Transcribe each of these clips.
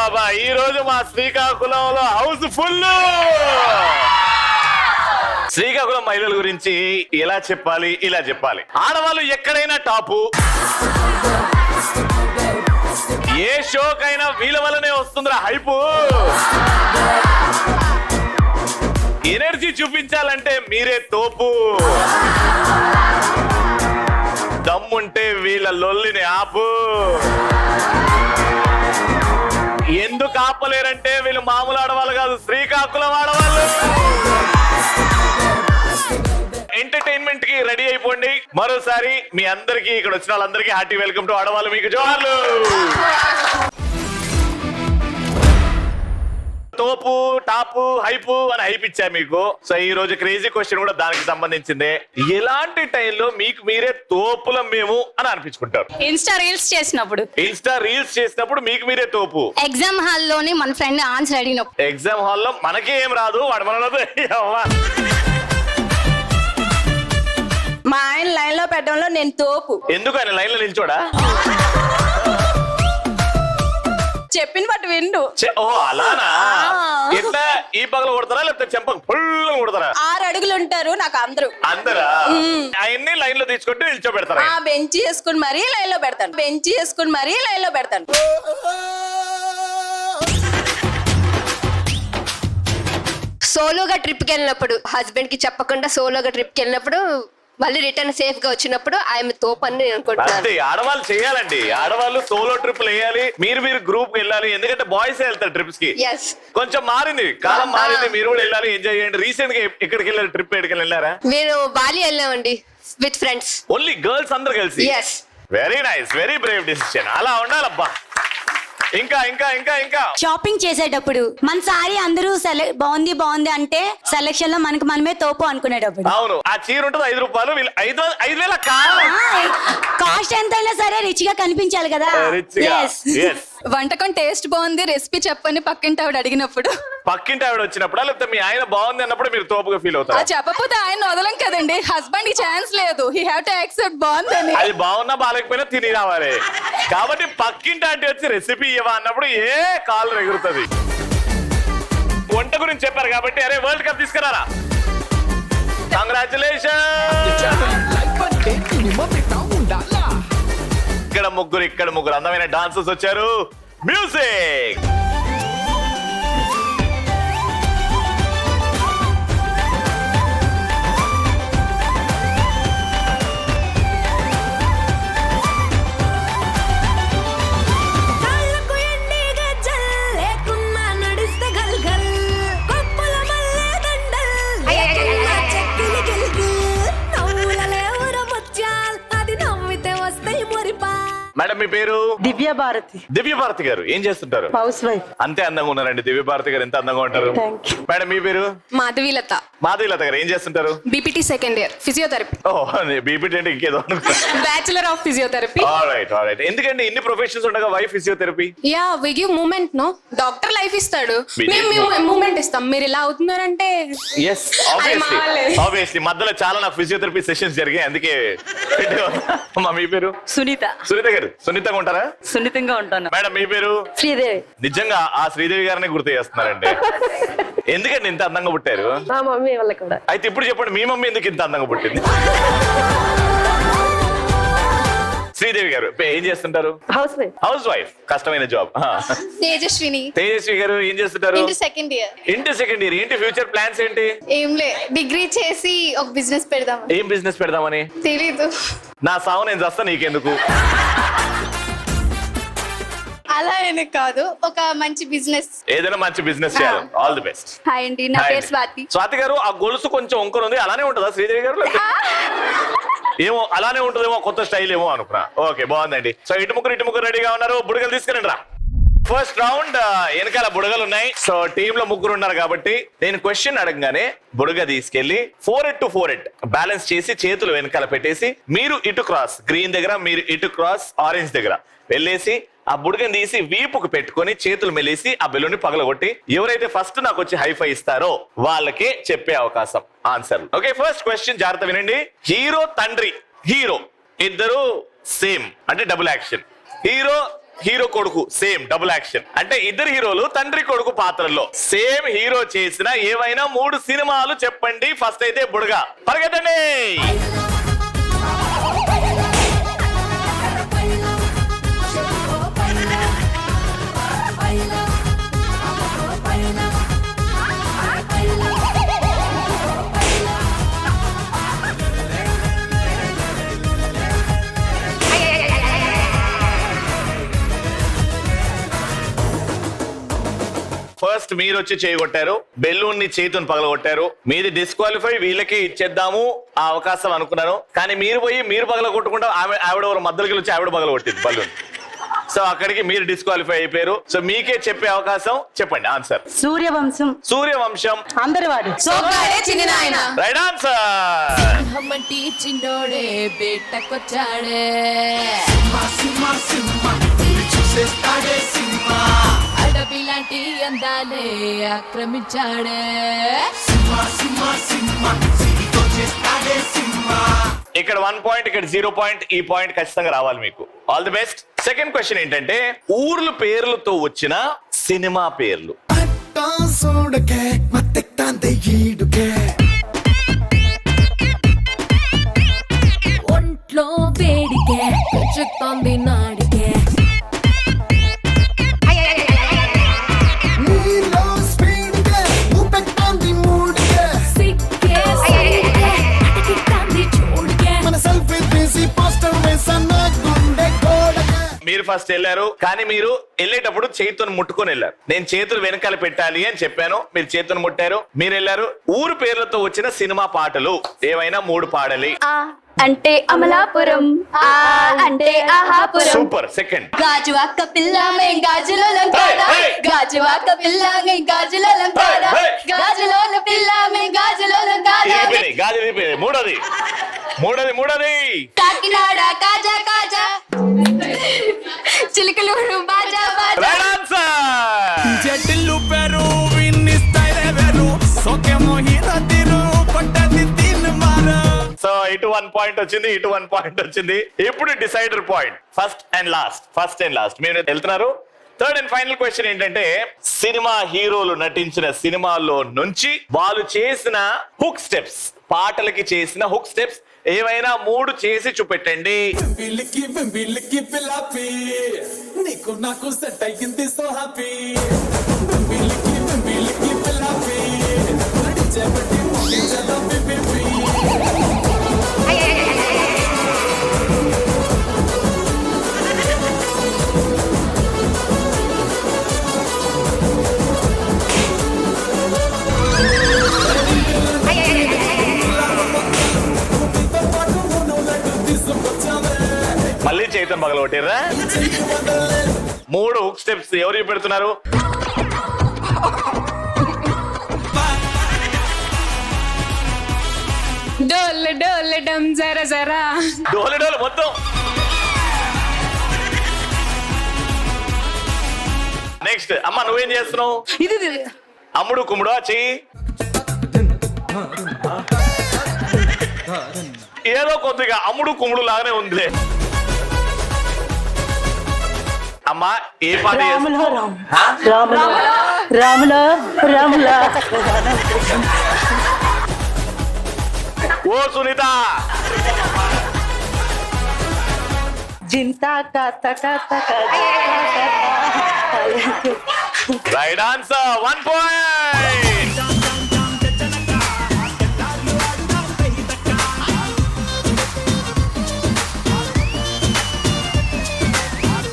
బాబా ఈ రోజు మా శ్రీకాకుళంలో హౌస్ ఫుల్. శ్రీకాకుళం మహిళల గురించి ఎలా చెప్పాలి, ఇలా చెప్పాలి. ఆడవాళ్ళు ఎక్కడైనా టాపు, ఏ షోకైనా వీళ్ళ వల్లనే వస్తుందిరా హైపు. ఎనర్జీ చూపించాలంటే మీరే తోపు. దమ్ముంటే వీళ్ళ లొల్లిని ఆపు. ఎందుకు ఆపలేరంటే వీళ్ళు మామూలు ఆడవాళ్ళు కాదు, శ్రీకాకుళం ఆడవాళ్ళు. ఎంటర్టైన్మెంట్ కి రెడీ అయిపోండి. మరోసారి మీ అందరికి ఇక్కడ వచ్చిన వాళ్ళందరికీ హార్టీ వెల్కమ్ టు ఆడవాళ్ళు. మీకు జోహార్లు. తోపు, టాపు, హైపు అని హైప్ ఇచ్చా మీకు. సో ఈ రోజు క్రేజీ క్వశ్చన్ కూడా దానికి సంబంధించిందే. ఎలాంటి టైంలో మీకు మీరే తోపులం మేము అని అనిపించుకుంటారు? ఇన్స్టా రీల్స్ చేసినప్పుడు మీకు మీరే తోపు. ఎగ్జామ్ హాల్ లోని మన ఫ్రెండ్ ఆన్సర్ అడిగినప్పుడు. ఎగ్జామ్ హాల్లో మనకే ఏం రాదు, వాడు మనలో. మా ఆయన లైన్ లో పెట్టడంలో నేను తోపు. ఎందుకు ఆయన లైన్ లో నిల్చోడా? చెప్పిన బట్టి విండు. ఓ అలానా? ఎట్లా ఈ పగల కొడతారా లేకపోతే చెంపకు ఫుల్ కొడతారా? 6 అడుగులు ఉంటారు నాకు అందరూ. అందరా ఆయన్ని లైన్ లో తీసుకుంటూ నిల్చోబెడతారా? బెంచ్ చేసుకుని మరీ లైన్ లో పెడతాను. సోలోగా ట్రిప్ కి వెళ్ళినప్పుడు, హస్బెండ్ కి చెప్పకుండా సోలోగా ట్రిప్ కి వెళ్ళినప్పుడు, మళ్ళీ రిటర్న్ సేఫ్ గా వచ్చినప్పుడు ఆయన తోపని నేను అనుకుంటున్నాను. ఆడవాళ్ళు చేయాలండి. ఆడవాళ్ళు సోలో ట్రిప్లు వేయాలి. మీరు గ్రూప్ వెళ్ళాలి. ఎందుకంటే బాయ్స్ వెళ్తారు ట్రిప్స్ కి. కొంచెం మారింది, కాలం మారింది. మీరు కూడా వెళ్ళాలి, ఎంజాయ్ చేయండి. రీసెంట్ గా ఎక్కడికి వెళ్ళారు? ట్రిప్ ఎక్కడికి వెళ్ళారా? మీరు బాలి వెళ్ళామండి విత్ ఫ్రెండ్స్. ఓన్లీ గర్ల్స్ అందరు కలిసి? Very nice, very Brave decision. అలా ఉండాలబ్బా. ఇంకా ఇంకా ఇంకా ఇంకా షాపింగ్ చేసేటప్పుడు మన సారీ అందరూ బాగుంది అంటే సెలెక్షన్ లో మనకు మనమే తోపు అనుకునేటప్పుడు. అవును, ఆ చీర ఉంటుంది 5 రూపాయలు, 5,000 కాస్ట్ ఎంతైనా సరే రిచ్ గా కనిపించాలి కదా. వంటకం టేస్ట్ బాగుంది, రెసిపీ చెప్పని పక్కింటి ఆవిడ అడిగినప్పుడు. పక్కింటి ఆవిడ వచ్చినప్పుడు లేకపోతే మీ ఆయన బాగుంది అన్నప్పుడు మీరు తోపుగా ఫీల్ అవుతారు? చెప్పకపోతే ఆయన వదలం కదండి. హస్బెండ్ కి ఛాన్స్ లేదు, హీ హావ్ టు యాక్సెప్ట్ బాగుందని. అది బాగున్నా బాగాలేకపోయినా తిని రావాలి. కాబట్టి పక్కింటి ఆంటీ వచ్చి రెసిపీ ఇవ్వ అన్నప్పుడు ఏ కాలు ఎగురుతుంది. వంట గురించి చెప్పారు కాబట్టి అరే వరల్డ్ కప్ తీసుకురారా. కంగ్రాచులేషన్. ఇక్కడ ముగ్గురు అందమైన డాన్సర్స్ వచ్చారు. మ్యూజిక్. మేడం మీ పేరు? దివ్య భారతి. దివ్య భారతి గారు ఏం చేస్తుంటారు? House wife. అంతే అందంగా ఉన్నారండి దివ్య భారతి గారు, ఎంత అందంగా ఉంటారు. మేడం మీ పేరు? మాధవీలత. మాధవీలత గారు ఏం చేస్తుంటారు? BPT second year physiotherapy. BPT అంటే ఇంకేదో బ్యాచులర్ ఆఫ్ ఫిజియోథెరపీ. ఆల్రైట్. ఎందుకంటే ఇన్ని ప్రొఫెషన్స్ ఉండగా why physiotherapy? We give movement. No doctor life ఇస్తాడు, మేము మూమెంట్ ఇస్తాం. మీరు ఇలా అవుతున్నారంటే ఆబ్వియస్లీ మధ్యలో చాలా నాకు ఫిజియోథెరపీ సెషన్స్ జరిగాయి, అందుకే. మీ పేరు? సునీత. సునీత గారు సున్నితంగా ఉంటారా? సున్నితంగా ఉంటాను. మేడం మీ పేరు? శ్రీదేవి. నిజంగా ఆ శ్రీదేవి గారిని గుర్తు చేస్తున్నారండి. ఎందుకండి ఇంత అందంగా పుట్టారు? మా మమ్మీ వాళ్ళ కూడా. అయితే ఇప్పుడు చెప్పండి, మీ మమ్మీ ఎందుకు ఇంత అందంగా పుట్టింది? శ్రీదేవి గారు ఏం చేస్తుంటారు? House wife. కష్టమైన జాబ్. తేజస్వి గారు ఏం చేస్తుంటారు? Inter second year. ఏంటి ఫ్యూచర్ ప్లాన్స్ ఏంటి? ఏం లే, డిగ్రీ చేసి ఒక బిజినెస్ పెడదాం. ఏం బిజినెస్ పెడదామని? తెలీదు. నా సావు నేను చేస్తా, నీకెందుకు? అలా ఏమీ కాదు, ఒక మంచి బిజినెస్, ఏదైనా మంచి బిజినెస్ చేయాలి. All the best. హాయ్ అండి, నా పేరు స్వాతి. స్వాతి గారు ఆ గొలుసు కొంచెం వంకర ఉంది, అలానే ఉంటుందా శ్రీదేవి గారు? ఏమో అలానే ఉంటుందేమో, కొత్త స్టైల్ ఏమో అనుకున్నా. ఓకే, బాగుందండి. సో ఇటు ముగ్గురు రెడీగా ఉన్నారు. బుడగలు తీసుకురండి రా. ఫస్ట్ రౌండ్ వెనకాల బుడగలు ఉన్నాయి. సో టీమ్ లో ముగ్గురు ఉన్నారు కాబట్టి నేను క్వశ్చన్ అడగగానే బుడగ తీసుకెళ్లి 4 బ్యాలెన్స్ చేసి చేతులు వెనకాల పెట్టేసి, మీరు ఇటు క్రాస్ గ్రీన్ దగ్గర, మీరు ఇటు క్రాస్ ఆరెంజ్ దగ్గర వెళ్ళేసి ఆ బుడగని తీసి వీపుకు పెట్టుకొని చేతులు మెలేసి ఆ బెలూన్ పగలగొట్టి ఎవరైతే ఫస్ట్ నాకు వచ్చి హైఫై ఇస్తారో వాళ్ళకే చెప్పే అవకాశం ఆన్సర్. ఓకే, ఫస్ట్ క్వశ్చన్ జాగ్రత్త వినండి. హీరో తండ్రి, హీరో ఇద్దరు సేమ్ అంటే డబుల్ యాక్షన్. హీరో హీరో కొడుకు సేమ్ డబుల్ యాక్షన్. అంటే ఇద్దరు హీరోలు తండ్రి కొడుకు పాత్రల్లో సేమ్ హీరో చేసిన ఏవైనా 3 సినిమాలు చెప్పండి. ఫస్ట్ అయితే బుడగా, పరిగెత్తండి. ఫస్ట్ మీరు వచ్చి చేయగొట్టారు, బెలూన్ ని చేతుని పగలగొట్టారు. మీది డిస్క్వాలిఫై, వీళ్ళకి ఇచ్చేద్దాము ఆ అవకాశం అనుకున్నాను. కానీ మీరు పోయి మీరు పగలగొట్టుకుంటా ఆవిడ మధ్యలోకి వచ్చి ఆవిడ పగలగొట్టింది బెలూన్. సో అక్కడికి మీరు డిస్క్వాలిఫై అయిపోయారు. సో మీకే చెప్పే అవకాశం, చెప్పండి ఆన్సర్. సూర్యవంశం. సూర్యవంశం అందరి వాడు. సోగ్గాడే చిన్ని నాయన. Right answer. హమ్మంటి చిన్నోడే బేటకొచ్చాడే అడవి లాంటి అందాలే ఆక్రమించాడే ఇక్కడ 1 పాయింట్, ఇక్కడ 0 పాయింట్. ఈ పాయింట్ ఖచ్చితంగా రావాలి మీకు. All the best. Second question ఏంటంటే ఊర్ల పేర్లతో వచ్చిన సినిమా పేర్లు. ఒంట్లో వేడికే చెప్తోంది నాడికే సిక్కే సిక్కే అటకిస్తాంది చూడకే మీరు ఫస్ట్ వెళ్ళారు, కానీ మీరు వెళ్ళేటప్పుడు చేతును ముట్టుకొని వెళ్ళారు. నేను చేతులు వెనకాల పెట్టాలి అని చెప్పాను, మీరు చేతును ముట్టారు, మీరు వెళ్ళారు. ఊరు పేర్లతో వచ్చిన సినిమా పాటలు ఏవైనా 3 పాడాలి. అంటే అమలాపురం, ఆ అంటే ఆహాపురం. సూపర్. సెకండ్. గాజువాక పిల్ల మే గాజులో లంకాడ, గాజువాక పిల్ల మే గాజులో లంకాడ, గాజులోన పిల్ల మే గాజులో లంకాడ. గాజు. మూడోది కాకినాడ కాజా కాజా, చిలుకలూరు బాజా బాజా. Right answer. జటిల్లు పెరు విన్నిస్తాయిరే వెరు సోకేమో హీరతిరు పట్టది తిన్ మార. సో ఇటు 1 పాయింట్ వచ్చింది, ఇటు 1 పాయింట్ వచ్చింది. ఇప్పుడు decider point. First and last మీరు వెళ్తున్నారు. థర్డ్ అండ్ ఫైనల్ క్వశ్చన్ ఏంటంటే సినిమా హీరోలు నటించిన సినిమాల్లో నుంచి వాళ్ళు చేసిన హుక్ స్టెప్స్, పాటలకి చేసిన హుక్ స్టెప్స్ ఏవైనా 3 చేసి చూపెట్టండి. బిల్లికి పిల్లాపి నీకు నాకు సెట్ అయ్యింది సో హ్యాపీ. బిల్లికి పిల్లాపి నడిచేపట్టి మొగిజలో బిబిబి. మళ్ళీ చైతన్ పగలగొట్టిర్రా. 3 హుక్ స్టెప్స్ ఎవరు పెడుతున్నారు? డోల్ డోల్ డమ్ జరా జరా. డోలు మొత్తం. నెక్స్ట్ అమ్మ నువ్వేం చేస్తున్నావు? అమ్ముడు కుమ్ముడు చెయ్యి. ఏదో కొద్దిగా అమ్ముడు కుమ్ముడు లాగానే ఉందిలే. అమ్మా ఏ పాట ఓ Sunitha. Right answer. 1 point.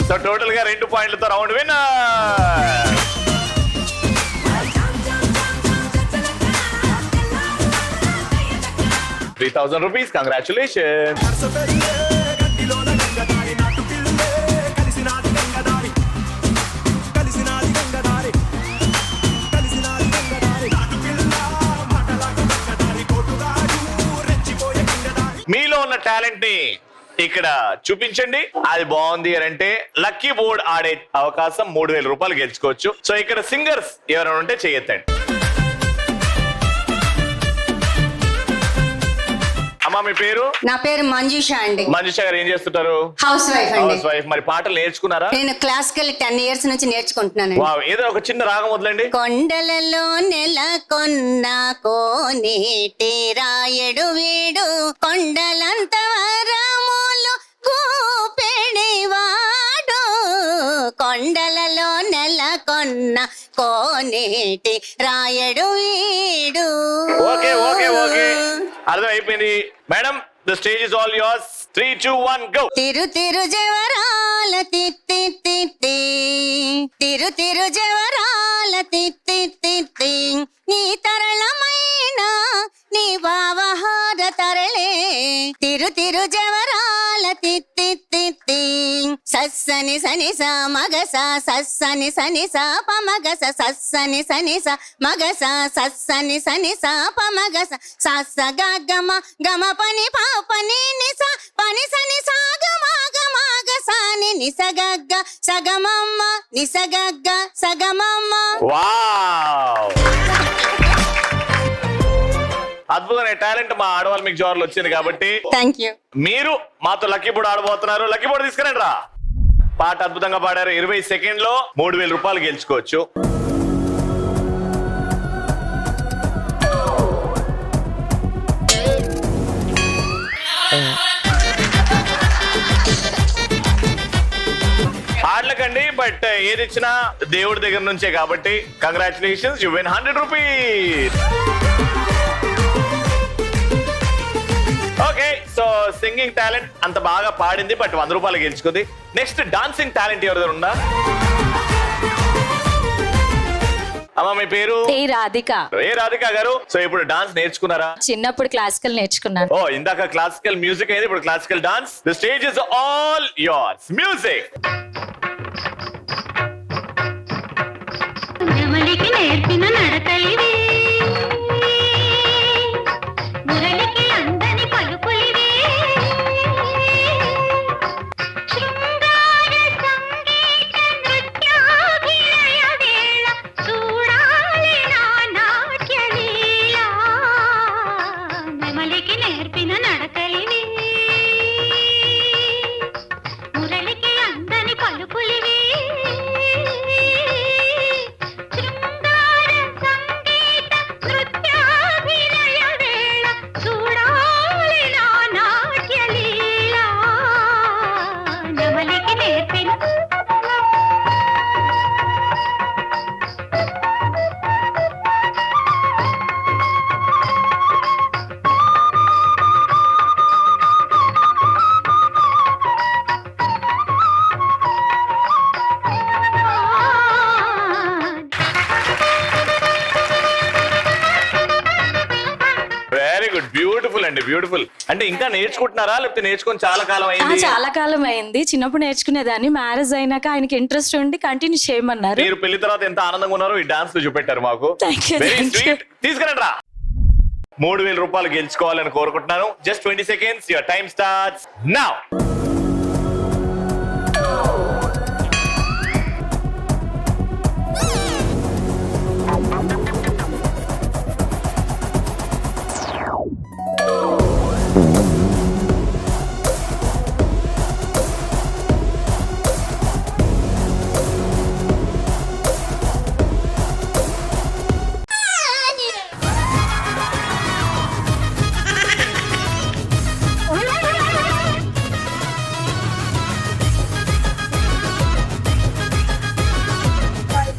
So total గా 2 పాయింట్లతో రౌండ్ విన్నర్. 3,000 rupees. Congratulations. మీలో ఉన్న టాలెంట్ ని ఇక్కడ చూపించండి. అది బాగుంది అని అంటే లక్కీ బోర్డ్ ఆడే అవకాశం 3,000 రూపాయలు గెలుచుకోవచ్చు. సో ఇక్కడ సింగర్స్ ఎవరైనా ఉంటే చేయొద్దండి. అమ్మా మీ పేరు? నా పేరు మంజుష అండి. మంజుష గారు ఏం చేస్తుంటారు? హౌస్ వైఫ్ అండి. House wife. మరి పాటలు నేర్చుకున్నారా? నేను క్లాసికల్ 10 years నుంచి నేర్చుకుంటున్నాను. వావ్, ఏదో ఒక చిన్న రాగం వదలండి. కొండలలో నెలకొన్న కోనేటి రాయడు వీడు, కొండలంత వరములు గూపెడివాడు, కొండలలో నెలకొన్న కోనేటి రాయడు వీడు. ఓకే ఓకే ఓకే, అర్థం అయిపోయింది madam. The stage is all yours. 3, 2, 1 go. తిరు జవరాల తిత్తి తిత్తి, తిరు జవరాల తిత్తి తిత్తి, నీ తరళమైన నీ భావహార తరలే, తిరు జవరాల తిత్తి తిత్తి, సస్సని సని స మగస, సస్సని సని స పమగస, సస్సని సని స మగస, సస్సని సని స పమగస, సస్స గమ గమ పని పాపని నిస పని సని సా గమ గమ గసాని నిసగగ్గ సగమమ్మ నిసగగ్గ సగమమ్మ. వావ్, అద్భుతమైన టాలెంట్ మా ఆడవాళ్ళు మీకు జోర్లు వచ్చింది కాబట్టి థ్యాంక్ యూ. మీరు మాతో లక్కీ బోర్డు ఆడబోతున్నారు. లక్కీ బోర్డు తీసుకురండి రా. పాట అద్భుతంగా పాడారు. 20 సెకండ్లో 3000 రూపాయలు గెలుచుకోవచ్చు. ఆడలకండి, బట్ ఏది ఇచ్చినా దేవుడి దగ్గర నుంచే కాబట్టి congratulations, you win 100 rupees. Okay, so singing talent అంత బాగా పాడింది, బట్ 100 రూపాయలు గెలుచుకుంది. నెక్స్ట్ డాన్సింగ్ టాలెంట్ ఎవరి ఉందా? అమ్మా మీ పేరు? రాధిక. ఏ రాధిక గారు, సో ఇప్పుడు డాన్స్ నేర్చుకున్నారా? చిన్నప్పుడు క్లాసికల్ నేర్చుకున్నాను. ఓ, ఇందాక క్లాసికల్ మ్యూజిక్ అయింది, ఇప్పుడు classical dance. The stage is all yours. Music. నెమలికి నేర్పిన నడకలివి, మురళికి అందని పలుకులివి, శృంగార సంగీత నృత్యాభినయ వేళ చూడాలి నా నాట్య లీల, నెమలికి నేర్పిన నడకలివి, మురళికి అందని పలుకులివి, బ్యూటిఫుల్ అండి, బ్యూటిఫుల్. అంటే ఇంకా నేర్చుకుంటున్నారా, లేకపోతే నేర్చుకొని చాలా కాలం అయింది? చాలా కాలం అయింది. చిన్నప్పుడు నేర్చుకునేదాన్ని. మ్యారేజ్ అయినాక ఆయనకి ఇంట్రెస్ట్ ఉండి కంటిన్యూ చేయమన్నారు. మీరు పెళ్లి తర్వాత ఎంత ఆనందంగా ఉన్నారో ఈ డాన్స్ లో చూపెట్టారు మాకు. Very sweet. తీసుకురండి రా. 3000 రూపాయలు గెలుచుకోవాలని కోరుకుంటున్నాను. Just 20 seconds. Your time starts now.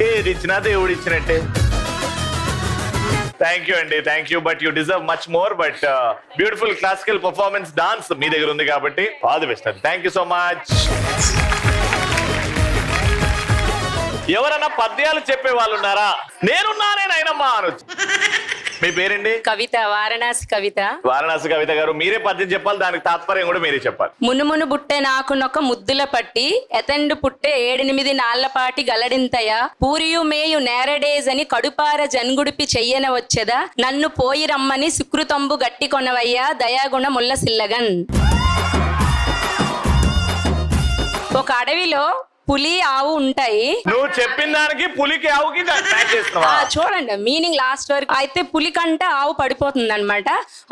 ఏది ఇచ్చినా దేవుడు ఇచ్చినట్టే. థ్యాంక్ యూ అండి, thank you. But you deserve much more. But beautiful classical performance dance మీ దగ్గర ఉంది కాబట్టి ఆల్ ది బెస్ట్ అండి. Thank you so much. ఎవరన్నా పద్యాలు చెప్పే వాళ్ళు ఉన్నారా? నేనున్నానే నాయనమ్మా అనొచ్చు. మీ పేరండి? కవిత, వారణాసి కవిత. వారణాసి కవిత గారు, మీరే పద్యం చెప్పాలి, దానికి తాత్పర్యం కూడా మీరే చెప్పాలి. మునుమును బుట్టె నాకునొక ముద్దుల పట్టి, ఎతండు పుట్టే 7-8 నాళ్లపాటి గలడింతయ, పూరియు మేయు నేరడేజ్ అని కడుపార జన్గుడిపి చెయ్యన వచ్చేదా, నన్ను పోయి రమ్మని సుకృతంబు గట్టి కొనవయ్యా, దయాగుణ ముల్ల సిల్లగన్. ఒక అడవిలో పులి ఆవు ఉంటాయి. నువ్వు చెప్పిన దానికి పులికి ఆవుకి మ్యాచ్ చేస్తున్నావా? చూడండి మీనింగ్ లాస్ట్ వరకు. అయితే పులి కంటే ఆవు పడిపోతుంది అనమాట.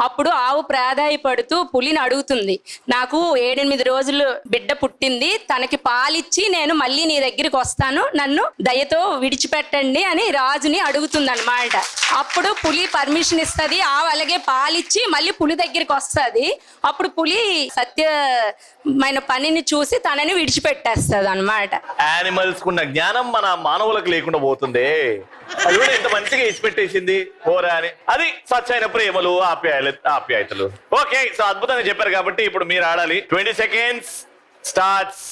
అప్పుడు ఆవు ప్రాధాయపడుతూ పులిని అడుగుతుంది, నాకు 7-8 రోజులు బిడ్డ పుట్టింది, తనకి పాలిచ్చి నేను మళ్ళీ నీ దగ్గరికి వస్తాను, నన్ను దయతో విడిచిపెట్టండి అని రాజుని అడుగుతుంది అనమాట. అప్పుడు పులి పర్మిషన్ ఇస్తుంది, ఆవు అలాగే పాలిచ్చి మళ్ళీ పులి దగ్గరికి వస్తుంది. అప్పుడు పులి సత్యమైన పనిని చూసి తనని విడిచిపెట్టేస్తుంది అనమాట. యానిమల్స్ కున్న జ్ఞానం మన మానవులకు లేకుండా పోతుంది. అది కూడా ఎంత మంచిగా ఇచ్చిపెట్టేసింది పోరా అని. అది స్వచ్ఛమైన ప్రేమలు, ఆప్యాయతలు. ఓకే, సో అద్భుతంగా చెప్పారు కాబట్టి ఇప్పుడు మీరు ఆడాలి. 20 seconds స్టార్ట్స్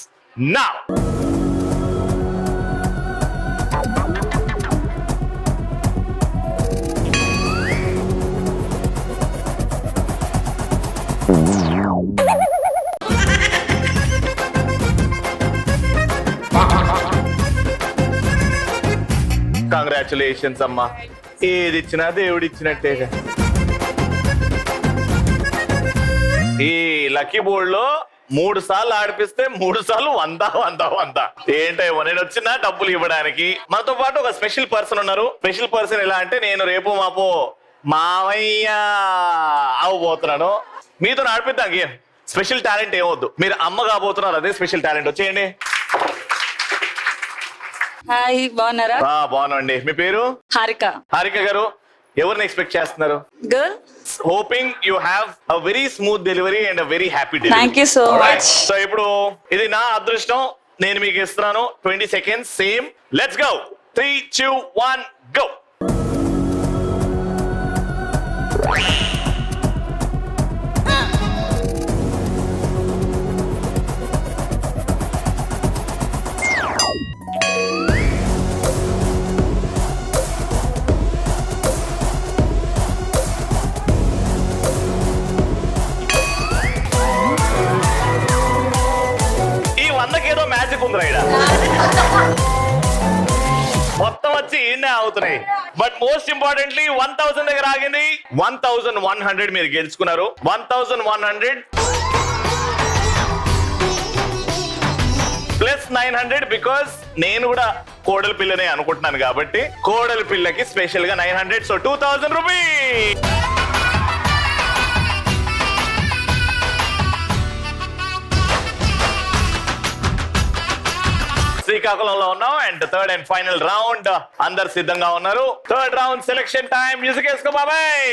నౌ. కంగ్రాచులేషన్స్ అమ్మా, ఏది ఇచ్చినా దేవుడు ఇచ్చినట్టే. ఈ లక్కీ బోర్డ్ లో 3 సార్లు ఆడిపిస్తే 3 సార్లు 100. ఏంటో నేను వచ్చిన డబ్బులు ఇవ్వడానికి. మనతో పాటు ఒక స్పెషల్ పర్సన్ ఉన్నారు. స్పెషల్ పర్సన్ ఎలా అంటే, నేను రేపు మాపో మావయ్య అవ్వబోతున్నాను. మీతో ఆడిపిద్దాం గేమ్. స్పెషల్ టాలెంట్ ఏమొద్దు, మీరు అమ్మ కాబోతున్నారు, అదే స్పెషల్ టాలెంట్. వచ్చేయండి. హాయ్, బాగున్నారా? బాగున్నాండి. మీ పేరు? హారిక. హారిక గారు, ఎవరిని ఎక్స్పెక్ట్ చేస్తున్నారు? Girl. Hoping you have a very smooth delivery and a very happy delivery. Thank you so much. So ఇప్పుడు ఇది నా అదృష్టం, నేను మీకు ఇస్తున్నాను 20 seconds. Same. Let's go. 3, 2, 1 go. ఏదో మ్యాజిక్ ఉందిరా ఈడ. మొత్తం వచ్చి ఈయనే అవుతున్నాయి. బట్ మోస్ట్ ఇంపార్టెంట్లీ 1000 దగ్గర ఆగింది. 1100 మీరు గెలుచుకున్నారు. 1100 ప్లస్ 900 బికాస్ నేను కూడా కోడలి పిల్లనే అనుకుంటున్నాను కాబట్టి కోడలి పిల్లకి స్పెషల్ గా 900. So 2000 rupees. శ్రీకాకుళంలో ఉన్నాం and third and final round. అందరు సిద్ధంగా ఉన్నారు. Third round selection time. Music వేసుకో బాబాయ్.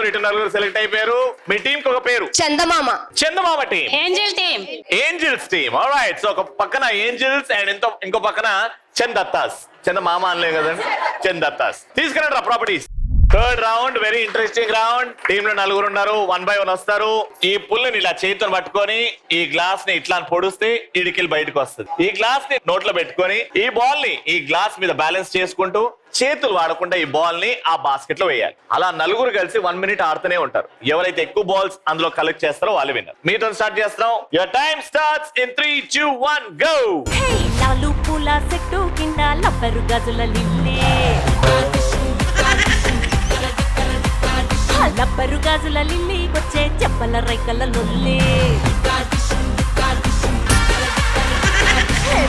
ఇటు నలుగురు సెలెక్ట్ అయిపోయారు. మీ టీం కి ఒక పేరు Chandamama team. Angels team. Alright. So ఒక పక్కన ఏంజల్స్ అండ్ ఇంకో పక్కన చందత్తాస్. చందమామ అనలే కదండి, చందత్తాస్. తీసుకురండి properties. Third round very interesting round. Team లో 4 ఉన్నారు. 1 by 1 వస్తారు. ఈ పుల్లని ఇలా చేతితో పట్టుకొని ఈ గ్లాస్ ని ఇట్లా పొడిస్తే ఇడికిల్ బయటకు వస్తుంది. ఈ గ్లాస్ ని నోట్లో పెట్టుకొని ఈ బాల్ ని ఈ గ్లాస్ మీద బ్యాలెన్స్ చేసుకుంటూ చేతులు వాడకుండా ఈ బాల్ ని ఆ బాస్కెట్ లో వేయాలి. అలా 4 కలిసి 1 minute ఆడుతూనే ఉంటారు. ఎవరైతే ఎక్కువ బాల్స్ అందులో కలెక్ట్ చేస్తారో వాళ్ళు విన్నర్. మీతో స్టార్ట్ చేస్తున్నాం. Your time starts in 3, 2, 1 go. Lalu పూల సెట్టు కింద లబ్బరు గజుల లిల్లే, లబ్బరు గాజుల లిల్లీ వచ్చే చెప్పల రైకల లొల్లే.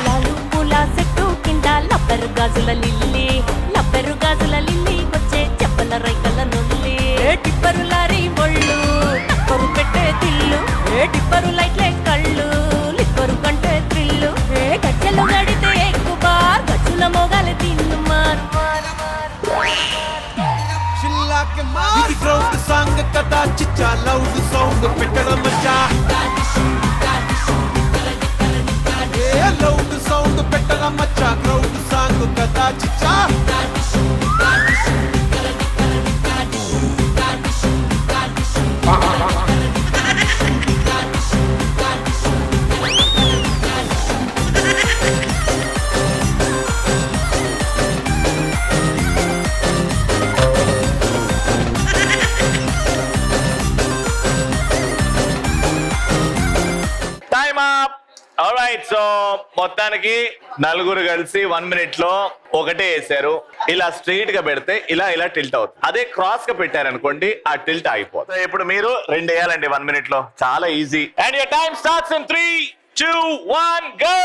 లాలు పూల సెట్టు కింద లబ్బరు గాజుల లిల్లీ, లబ్బరు గాజుల లిల్లీ వచ్చే చెప్పల రైకల లొల్లే. టిప్పరు లారీ ఒళ్ళు టప్పరు పెట్టే తిల్లు, టిప్పరు లైట్లే కళ్ళు లిప్పరు కంటే త్రిల్లు. గజ్జలు గడితే ఎక్కువ బార్ గజ్జుల మొగలు తిన్ను మారు మారు మారు. ఇది గ్రౌండ్ సాంగ్ కదా చిచ్చా, లౌడ్ సౌండ్ పెట్టడం మచ్చా. లౌడ్ సౌండ్ పెట్టడం మచ్చా, గ్రౌండ్ సాంగ్ కదా చిచ్చా. రైట్, సో మొత్తానికి నలుగురు కలిసి 1 minute లో ఒకటే వేసారు. ఇలా స్ట్రైట్ గా పెడితే ఇలా ఇలా టిల్ట్ అవుతుంది. అదే క్రాస్ గా పెట్టారనుకోండి ఆ టిల్ట్ ఆగిపోతుంది. So, ఇప్పుడు మీరు 2 వేయాలండి 1 minute లో, చాలా easy. And your time starts in 3, 2, 1 go.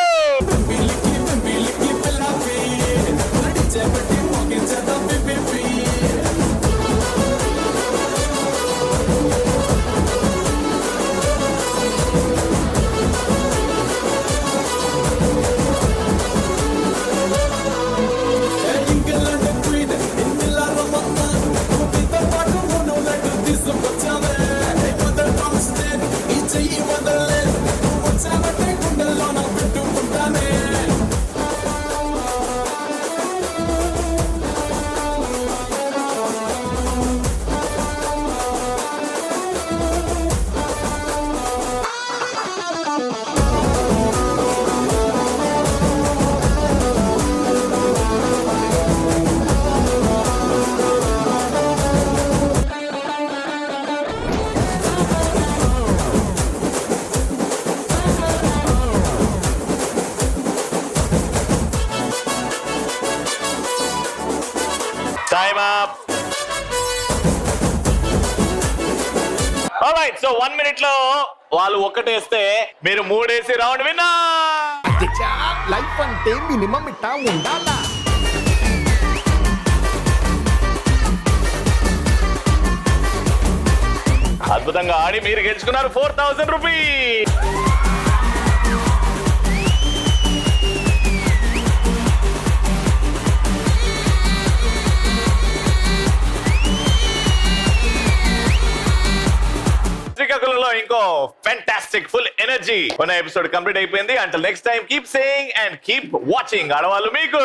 Time up. Alright, so 1 minute లో వాళ్ళు ఒకటేస్తే మీరు 3 వేసి రౌండ్ విన్నర్. లైఫ్ అంటే మినిమం ఇట్టా ఉండాలా. అద్భుతంగా ఆడి మీరు గెలుచుకున్నారు 4,000 రూపీస్. శ్రీకాకుళంలో ఇంకో ఫ్యాంటాస్టిక్ ఫుల్ ఎనర్జీ ఉన్న ఎపిసోడ్ కంప్లీట్ అయిపోయింది. Until next time keep saying and keep watching. ఆడవాళ్ళు మీకు